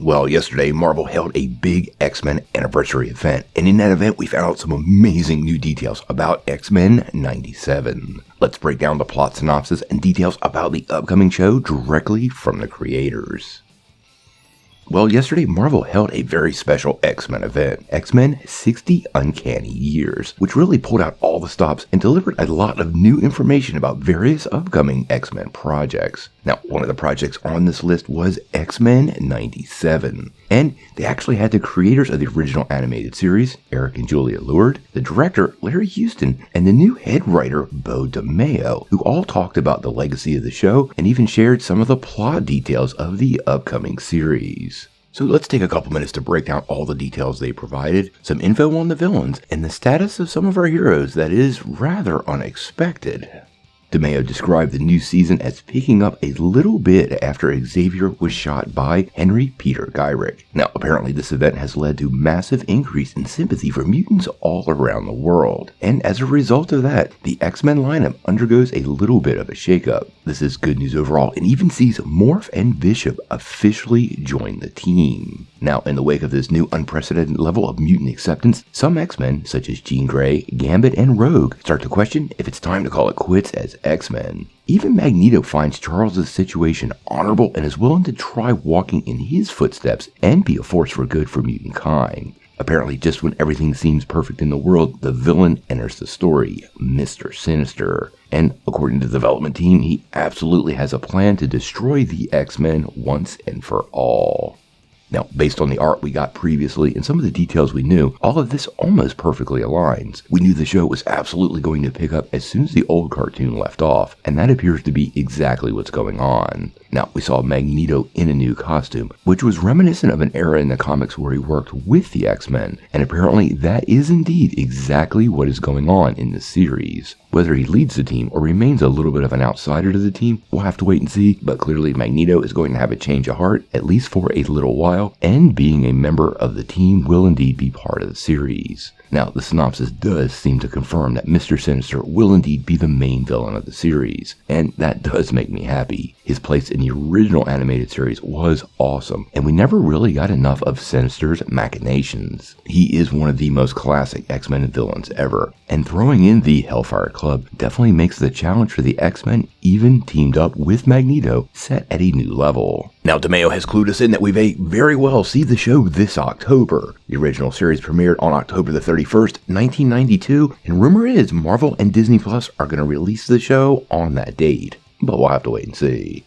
Well, yesterday, Marvel held a big X-Men anniversary event, and in that event, we found out some amazing new details about X-Men 97. Let's break down the plot synopsis and details about the upcoming show directly from the creators. Well, yesterday, Marvel held a very special X-Men event, X-Men 60 Uncanny Years, which really pulled out all the stops and delivered a lot of new information about various upcoming X-Men projects. Now, one of the projects on this list was X-Men 97, and they actually had the creators of the original animated series, Eric and Julia Lord, the director, Larry Houston, and the new head writer, Beau DeMayo, who all talked about the legacy of the show and even shared some of the plot details of the upcoming series. So let's take a couple minutes to break down all the details they provided, some info on the villains, and the status of some of our heroes that is rather unexpected. DeMayo described the new season as picking up a little bit after Xavier was shot by Henry Peter Gyrich. Now, apparently this event has led to massive increase in sympathy for mutants all around the world. And as a result of that, the X-Men lineup undergoes a little bit of a shakeup. This is good news overall and even sees Morph and Bishop officially join the team. Now, in the wake of this new unprecedented level of mutant acceptance, some X-Men, such as Jean Grey, Gambit, and Rogue, start to question if it's time to call it quits as X-Men. Even Magneto finds Charles' situation honorable and is willing to try walking in his footsteps and be a force for good for mutant kind. Apparently, just when everything seems perfect in the world, the villain enters the story, Mr. Sinister. And according to the development team, he absolutely has a plan to destroy the X-Men once and for all. Now, based on the art we got previously and some of the details we knew, all of this almost perfectly aligns. We knew the show was absolutely going to pick up as soon as the old cartoon left off, and that appears to be exactly what's going on. Now, we saw Magneto in a new costume, which was reminiscent of an era in the comics where he worked with the X-Men, and apparently that is indeed exactly what is going on in the series. Whether he leads the team or remains a little bit of an outsider to the team, we'll have to wait and see, but clearly Magneto is going to have a change of heart, at least for a little while, and being a member of the team will indeed be part of the series. Now, the synopsis does seem to confirm that Mr. Sinister will indeed be the main villain of the series, and that does make me happy. His place in the original animated series was awesome, and we never really got enough of Sinister's machinations. He is one of the most classic X-Men villains ever, and throwing in the Hellfire Club definitely makes the challenge for the X-Men, even teamed up with Magneto, set at a new level. Now, DeMayo has clued us in that we may very well see the show this October. The original series premiered on October the 31st, 1992, and rumor is Marvel and Disney Plus are going to release the show on that date. But we'll have to wait and see.